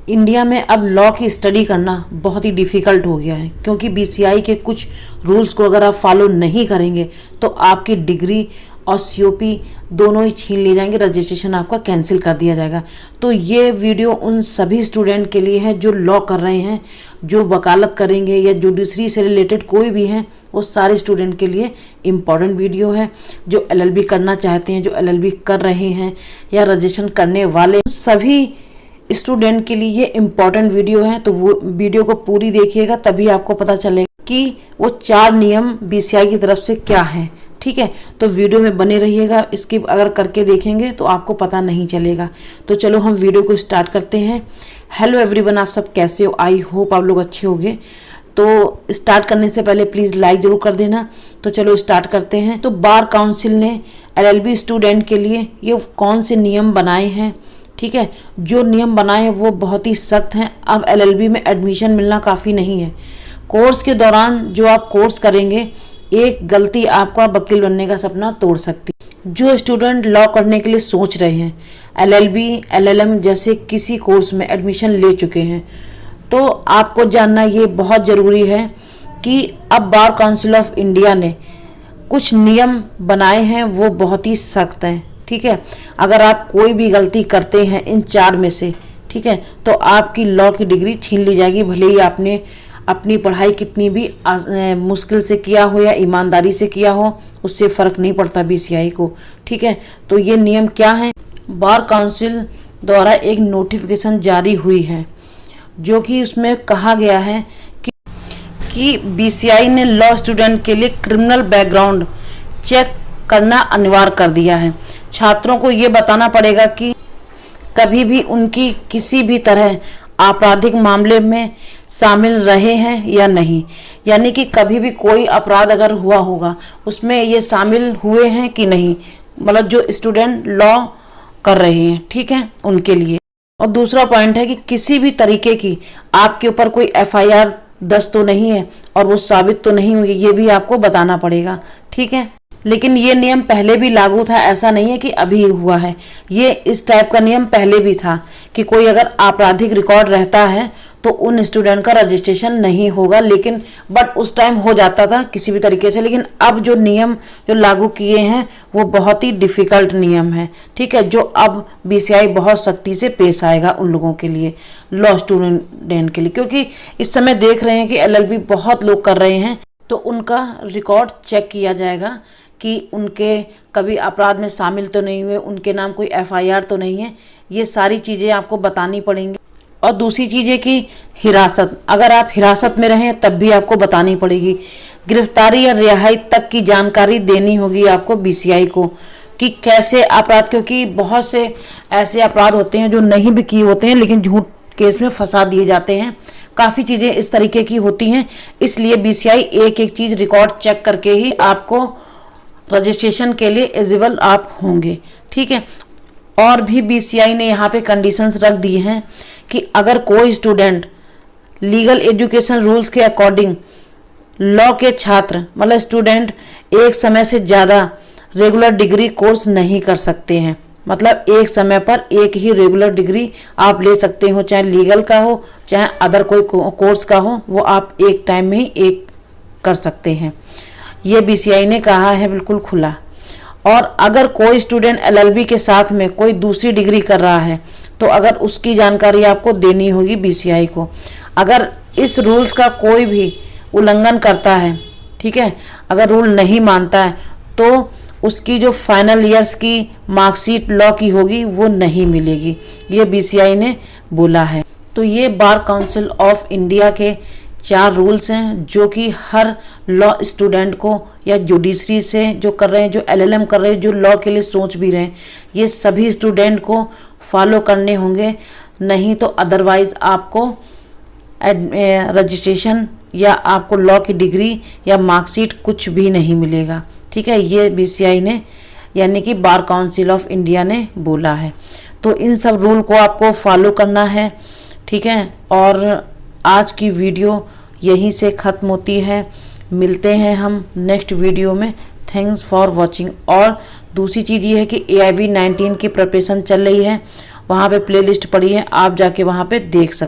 India में अब law की स्टडी करना बहुत ही डिफ़िकल्ट हो गया है, क्योंकि बीसीआई के कुछ रूल्स को अगर आप फॉलो नहीं करेंगे तो आपकी डिग्री और सीओपी दोनों ही छीन लिए जाएंगे, रजिस्ट्रेशन आपका कैंसिल कर दिया जाएगा। तो ये वीडियो उन सभी स्टूडेंट के लिए है जो लॉ कर रहे हैं, जो वकालत करेंगे या जुडिशरी से रिलेटेड कोई भी हैं, वो सारे स्टूडेंट के लिए इम्पॉर्टेंट वीडियो है। जो एलएलबी करना चाहते हैं, जो एलएलबी कर रहे हैं या रजिस्ट्रेशन करने वाले सभी स्टूडेंट के लिए ये इम्पॉर्टेंट वीडियो है। तो वो वीडियो को पूरी देखिएगा, तभी आपको पता चलेगा कि वो 4 नियम बीसीआई की तरफ से क्या है। ठीक है, तो वीडियो में बने रहिएगा, स्किप अगर करके देखेंगे तो आपको पता नहीं चलेगा। तो चलो हम वीडियो को स्टार्ट करते हैं। हेलो एवरीवन, आप सब कैसे हो? आई होप आप लोग अच्छे होंगे। तो स्टार्ट करने से पहले प्लीज़ लाइक ज़रूर कर देना। तो चलो स्टार्ट करते हैं। तो बार काउंसिल ने एलएलबी स्टूडेंट के लिए ये कौन से नियम बनाए हैं? ठीक है, जो नियम बनाए हैं वो बहुत ही सख्त हैं। अब एलएलबी में एडमिशन मिलना काफ़ी नहीं है। कोर्स के दौरान जो आप कोर्स करेंगे, एक गलती आपका वकील बनने का सपना तोड़ सकती है। जो स्टूडेंट लॉ करने के लिए सोच रहे हैं, एलएलबी, एलएलएम जैसे किसी कोर्स में एडमिशन ले चुके हैं, तो आपको जानना ये बहुत ज़रूरी है कि अब बार काउंसिल ऑफ इंडिया ने कुछ नियम बनाए हैं, वो बहुत ही सख्त हैं। ठीक है, अगर आप कोई भी गलती करते हैं इन 4 में से, ठीक है, तो आपकी लॉ की डिग्री छीन ली जाएगी। भले ही आपने अपनी पढ़ाई कितनी भी मुश्किल से किया हो या ईमानदारी से किया हो, उससे फ़र्क नहीं पड़ता बीसीआई को। ठीक है, तो ये नियम क्या है? बार काउंसिल द्वारा एक नोटिफिकेशन जारी हुई है, जो कि उसमें कहा गया है कि बीसीआई ने लॉ स्टूडेंट के लिए क्रिमिनल बैकग्राउंड चेक करना अनिवार्य कर दिया है। छात्रों को ये बताना पड़ेगा कि कभी भी उनकी किसी भी तरह आपराधिक मामले में शामिल रहे हैं या नहीं, यानी कि कभी भी कोई अपराध अगर हुआ होगा उसमें ये शामिल हुए हैं कि नहीं, मतलब जो स्टूडेंट लॉ कर रहे हैं, ठीक है, उनके लिए। और दूसरा पॉइंट है कि किसी भी तरीके की आपके ऊपर कोई एफआईआर दर्ज तो नहीं है और वो साबित तो नहीं हुई, ये भी आपको बताना पड़ेगा। ठीक है, लेकिन ये नियम पहले भी लागू था, ऐसा नहीं है कि अभी हुआ है। ये इस टाइप का नियम पहले भी था कि कोई अगर आपराधिक रिकॉर्ड रहता है तो उन स्टूडेंट का रजिस्ट्रेशन नहीं होगा, लेकिन बट उस टाइम हो जाता था किसी भी तरीके से। लेकिन अब जो नियम जो लागू किए हैं वो बहुत ही डिफ़िकल्ट नियम है। ठीक है, जो अब बीसीआई बहुत सख्ती से पेश आएगा उन लोगों के लिए, लॉ स्टूडेंट के लिए, क्योंकि इस समय देख रहे हैं कि एलएलबी बहुत लोग कर रहे हैं, तो उनका रिकॉर्ड चेक किया जाएगा कि उनके कभी अपराध में शामिल तो नहीं हुए, उनके नाम कोई एफआईआर तो नहीं है। ये सारी चीज़ें आपको बतानी पड़ेंगी। और दूसरी चीज़ है कि हिरासत, अगर आप हिरासत में रहें तब भी आपको बतानी पड़ेगी। गिरफ्तारी या रिहाई तक की जानकारी देनी होगी आपको बीसीआई को कि कैसे अपराध, क्योंकि बहुत से ऐसे अपराध होते हैं जो नहीं भी किए होते हैं लेकिन झूठ केस में फंसा दिए जाते हैं। काफ़ी चीज़ें इस तरीके की होती हैं, इसलिए बीसीआई एक एक चीज़ रिकॉर्ड चेक करके ही आपको रजिस्ट्रेशन के लिए एलिजिबल आप होंगे। ठीक है, और भी बीसीआई ने यहाँ पे कंडीशंस रख दी हैं कि अगर कोई स्टूडेंट लीगल एजुकेशन रूल्स के अकॉर्डिंग लॉ के छात्र, मतलब स्टूडेंट, एक समय से ज़्यादा रेगुलर डिग्री कोर्स नहीं कर सकते हैं। मतलब एक समय पर एक ही रेगुलर डिग्री आप ले सकते हो, चाहे लीगल का हो चाहे अदर कोई कोर्स का हो, वो आप एक टाइम में ही एक कर सकते हैं। ये बीसीआई ने कहा है बिल्कुल खुला। और अगर कोई स्टूडेंट एलएलबी के साथ में कोई दूसरी डिग्री कर रहा है तो अगर उसकी जानकारी आपको देनी होगी बीसीआई को। अगर इस रूल्स का कोई भी उल्लंघन करता है, ठीक है, अगर रूल नहीं मानता है, तो उसकी जो फाइनल ईयर्स की मार्कशीट लॉ की होगी वो नहीं मिलेगी, ये बीसीआई ने बोला है। तो ये बार काउंसिल ऑफ इंडिया के 4 रूल्स हैं जो कि हर लॉ स्टूडेंट को या जुडिशरी से जो कर रहे हैं, जो एलएलएम कर रहे हैं, जो लॉ के लिए सोच भी रहे हैं, ये सभी स्टूडेंट को फॉलो करने होंगे, नहीं तो अदरवाइज़ आपको रजिस्ट्रेशन या आपको लॉ की डिग्री या मार्कशीट कुछ भी नहीं मिलेगा। ठीक है, ये बीसीआई ने यानी कि बार काउंसिल ऑफ इंडिया ने बोला है। तो इन सब रूल को आपको फॉलो करना है। ठीक है, और आज की वीडियो यहीं से ख़त्म होती है। मिलते हैं हम नेक्स्ट वीडियो में। Thanks for watching. और दूसरी चीज़ ये है कि AIB 19 की प्रिपरेशन चल रही है वहाँ पे प्लेलिस्ट पड़ी है, आप जाके वहाँ पे देख सकते